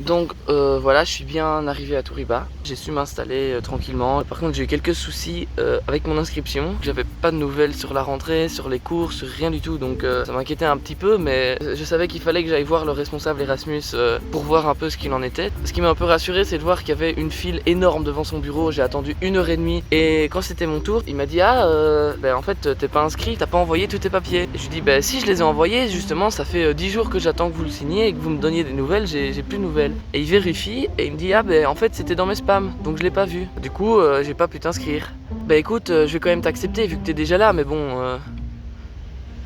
Donc voilà, je suis bien arrivé à Touriba. J'ai su m'installer tranquillement. Par contre, j'ai eu quelques soucis avec mon inscription. J'avais pas de nouvelles sur la rentrée, sur les cours, sur rien du tout. Donc ça m'inquiétait un petit peu, mais je savais qu'il fallait que j'aille voir le responsable Erasmus pour voir un peu ce qu'il en était. Ce qui m'a un peu rassuré, c'est de voir qu'il y avait une file énorme devant son bureau. J'ai attendu 1h30 et quand c'était mon tour, il m'a dit en fait t'es pas inscrit, t'as pas envoyé tous tes papiers. Et je lui dis si je les ai envoyés, justement ça fait 10 jours que j'attends que vous le signiez et que vous me donniez des nouvelles, j'ai plus de nouvelles. Et il vérifie et il me dit en fait c'était dans mes spams, donc je l'ai pas vu. Du coup j'ai pas pu t'inscrire. Écoute, je vais quand même t'accepter vu que t'es déjà là, mais bon...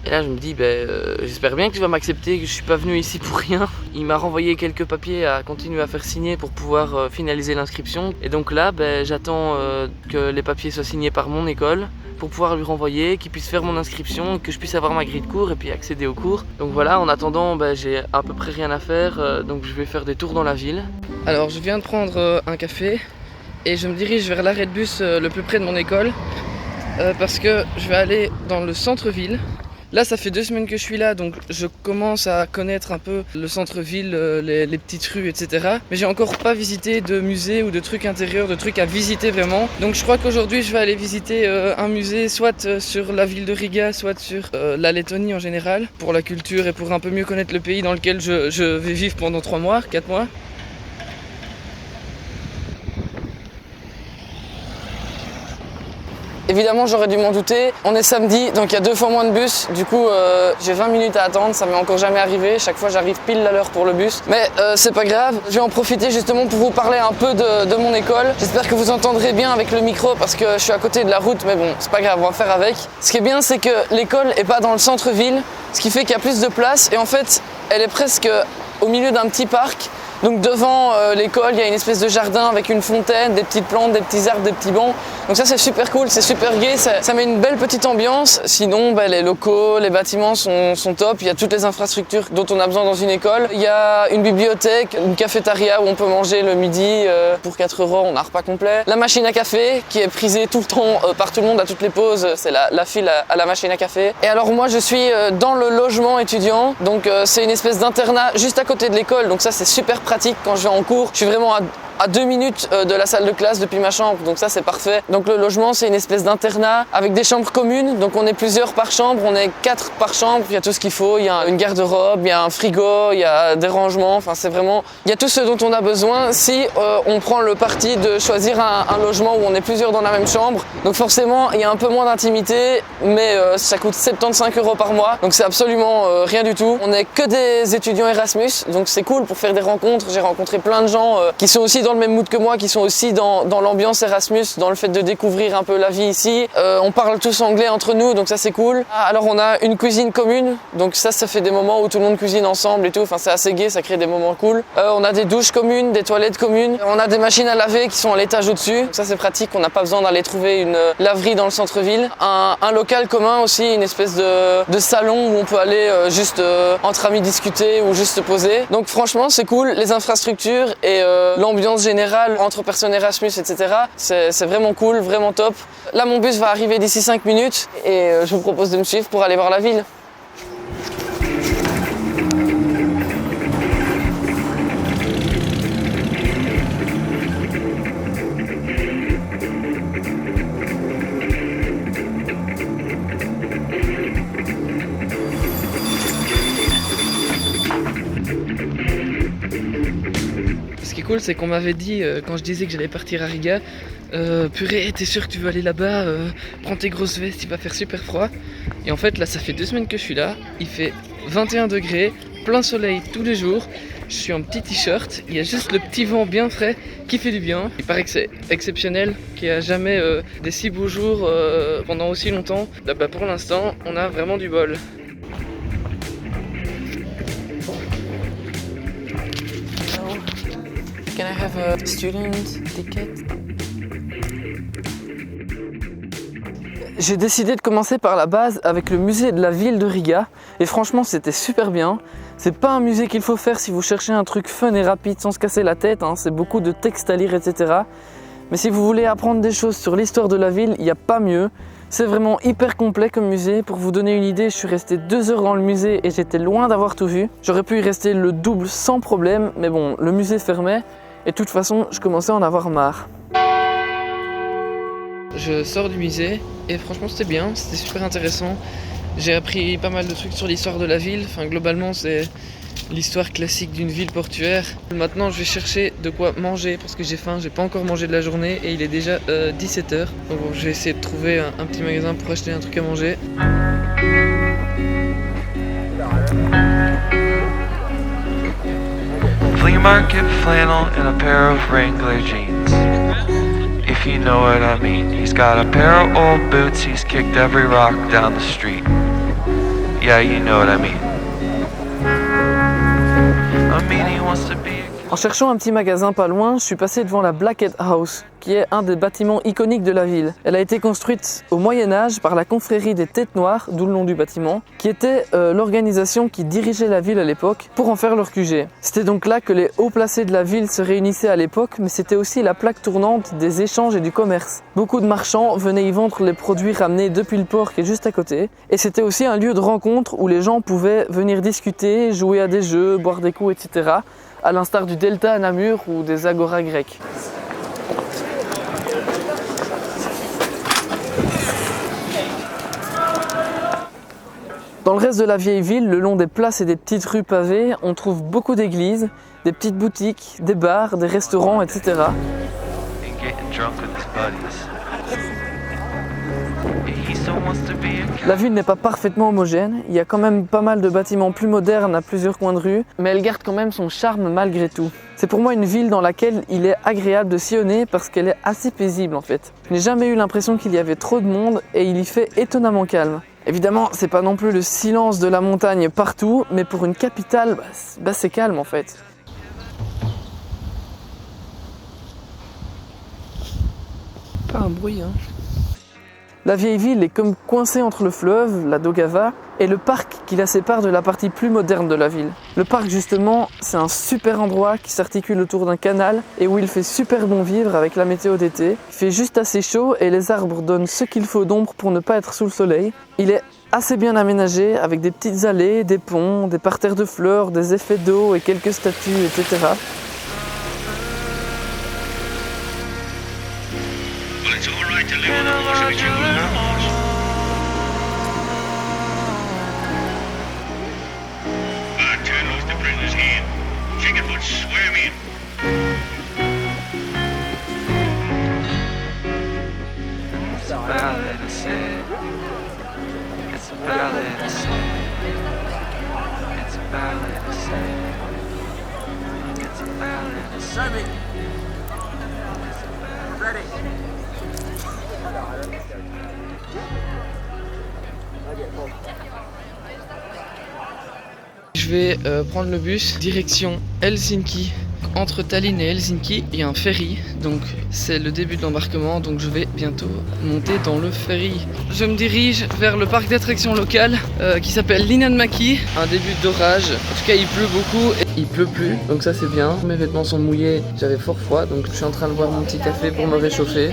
Et là je me dis j'espère bien que tu vas m'accepter, que je suis pas venu ici pour rien. Il m'a renvoyé quelques papiers à continuer à faire signer pour pouvoir finaliser l'inscription. Et donc là j'attends que les papiers soient signés par mon école pour pouvoir lui renvoyer, qu'il puisse faire mon inscription, que je puisse avoir ma grille de cours et puis accéder aux cours. Donc voilà, en attendant j'ai à peu près rien à faire, donc je vais faire des tours dans la ville. Alors je viens de prendre un café et je me dirige vers l'arrêt de bus le plus près de mon école parce que je vais aller dans le centre-ville. Là ça fait 2 semaines que je suis là, donc je commence à connaître un peu le centre-ville, les petites rues, etc. Mais j'ai encore pas visité de musée ou de trucs intérieurs, de trucs à visiter vraiment. Donc je crois qu'aujourd'hui je vais aller visiter un musée, soit sur la ville de Riga, soit sur la Lettonie en général, pour la culture et pour un peu mieux connaître le pays dans lequel je vais vivre pendant 3 mois, 4 mois. Évidemment j'aurais dû m'en douter, on est samedi donc il y a 2 fois moins de bus, du coup j'ai 20 minutes à attendre, ça m'est encore jamais arrivé, chaque fois j'arrive pile à l'heure pour le bus. Mais c'est pas grave, je vais en profiter justement pour vous parler un peu de mon école. J'espère que vous entendrez bien avec le micro parce que je suis à côté de la route, mais bon c'est pas grave, on va faire avec. Ce qui est bien c'est que l'école est pas dans le centre-ville, ce qui fait qu'il y a plus de place et en fait elle est presque au milieu d'un petit parc. Donc devant l'école, il y a une espèce de jardin avec une fontaine, des petites plantes, des petits arbres, des petits bancs. Donc ça c'est super cool, c'est super gai, ça met une belle petite ambiance. Sinon les locaux, les bâtiments sont top, il y a toutes les infrastructures dont on a besoin dans une école. Il y a une bibliothèque, une cafétéria où on peut manger le midi pour 4 €, on a un repas complet. La machine à café qui est prisée tout le temps par tout le monde à toutes les pauses, c'est la file à la machine à café. Et alors moi je suis dans le logement étudiant, donc c'est une espèce d'internat juste à côté de l'école, donc ça c'est super pratique quand je vais en cours. Je suis vraiment à 2 minutes de la salle de classe depuis ma chambre, donc ça c'est parfait. Donc le logement c'est une espèce d'internat avec des chambres communes, donc on est plusieurs par chambre, on est 4 par chambre, il y a tout ce qu'il faut, il y a une garde-robe, il y a un frigo, il y a des rangements, enfin c'est vraiment, il y a tout ce dont on a besoin si on prend le parti de choisir un logement où on est plusieurs dans la même chambre. Donc forcément il y a un peu moins d'intimité, mais ça coûte 75 € par mois, donc c'est absolument rien du tout. On n'est que des étudiants Erasmus, donc c'est cool pour faire des rencontres. J'ai rencontré plein de gens qui sont aussi dans le même mood que moi, qui sont aussi dans l'ambiance Erasmus, dans le fait de découvrir un peu la vie ici. On parle tous anglais entre nous, donc ça c'est cool. Alors on a une cuisine commune, donc ça fait des moments où tout le monde cuisine ensemble et tout, enfin c'est assez gai, ça crée des moments cool. On a des douches communes, des toilettes communes, on a des machines à laver qui sont à l'étage au-dessus, donc ça c'est pratique, on n'a pas besoin d'aller trouver une laverie dans le centre-ville. Un local commun aussi, une espèce de salon où on peut aller juste entre amis discuter ou juste se poser. Donc franchement c'est cool, les infrastructures et l'ambiance générale entre personnes Erasmus, etc. C'est vraiment cool, vraiment top. Là mon bus va arriver d'ici 5 minutes et je vous propose de me suivre pour aller voir la ville. Ce qui est cool, c'est qu'on m'avait dit, quand je disais que j'allais partir à Riga, purée, t'es sûr que tu veux aller là-bas, prends tes grosses vestes, il va faire super froid. Et en fait, là, ça fait 2 semaines que je suis là, il fait 21 degrés, plein soleil tous les jours, je suis en petit t-shirt, il y a juste le petit vent bien frais qui fait du bien. Il paraît que c'est exceptionnel, qu'il n'y a jamais des si beaux jours pendant aussi longtemps. Là, pour l'instant, on a vraiment du bol. Can I have a student ticket? J'ai décidé de commencer par la base avec le musée de la ville de Riga et franchement c'était super bien. C'est pas un musée qu'il faut faire si vous cherchez un truc fun et rapide sans se casser la tête, hein. C'est beaucoup de textes à lire, etc. Mais si vous voulez apprendre des choses sur l'histoire de la ville, il n'y a pas mieux. C'est vraiment hyper complet comme musée. Pour vous donner une idée, je suis resté 2 heures dans le musée et j'étais loin d'avoir tout vu. J'aurais pu y rester le double sans problème, mais bon, le musée fermait et de toute façon, je commençais à en avoir marre. Je sors du musée et franchement c'était bien, c'était super intéressant. J'ai appris pas mal de trucs sur l'histoire de la ville. Enfin, globalement, c'est l'histoire classique d'une ville portuaire. Maintenant, je vais chercher de quoi manger parce que j'ai faim. J'ai pas encore mangé de la journée et il est déjà 17 h. Donc, bon, je vais essayer de trouver un petit magasin pour acheter un truc à manger. Flea market flannel and a pair of Wrangler jeans. If you know what I mean. He's got a pair of old boots. He's kicked every rock down the street. Yeah, you know what I mean. I mean, he wants to be. En cherchant un petit magasin pas loin, je suis passé devant la Blackhead House, qui est un des bâtiments iconiques de la ville. Elle a été construite au Moyen-Âge par la confrérie des Têtes Noires, d'où le nom du bâtiment, qui était l'organisation qui dirigeait la ville à l'époque pour en faire leur QG. C'était donc là que les hauts placés de la ville se réunissaient à l'époque, mais c'était aussi la plaque tournante des échanges et du commerce. Beaucoup de marchands venaient y vendre les produits ramenés depuis le port qui est juste à côté, et c'était aussi un lieu de rencontre où les gens pouvaient venir discuter, jouer à des jeux, boire des coups, etc., à l'instar du Delta à Namur ou des Agora grecques. Dans le reste de la vieille ville, le long des places et des petites rues pavées, on trouve beaucoup d'églises, des petites boutiques, des bars, des restaurants, etc. La ville n'est pas parfaitement homogène, il y a quand même pas mal de bâtiments plus modernes à plusieurs coins de rue, mais elle garde quand même son charme malgré tout. C'est pour moi une ville dans laquelle il est agréable de sillonner parce qu'elle est assez paisible en fait. Je n'ai jamais eu l'impression qu'il y avait trop de monde et il y fait étonnamment calme. Évidemment, c'est pas non plus le silence de la montagne partout, mais pour une capitale, c'est calme en fait. Pas un bruit, hein. La vieille ville est comme coincée entre le fleuve, la Daugava, et le parc qui la sépare de la partie plus moderne de la ville. Le parc justement, c'est un super endroit qui s'articule autour d'un canal et où il fait super bon vivre avec la météo d'été. Il fait juste assez chaud et les arbres donnent ce qu'il faut d'ombre pour ne pas être sous le soleil. Il est assez bien aménagé avec des petites allées, des ponts, des parterres de fleurs, des effets d'eau et quelques statues, etc. Je vais prendre le bus direction Helsinki. Entre Tallinn et Helsinki, il y a un ferry, donc c'est le début de l'embarquement, donc je vais bientôt monter dans le ferry. Je me dirige vers le parc d'attractions local qui s'appelle Linnanmäki. Un début d'orage, en tout cas il pleut beaucoup et il pleut plus, donc ça c'est bien. Mes vêtements sont mouillés, j'avais fort froid, donc je suis en train de boire mon petit café pour me réchauffer.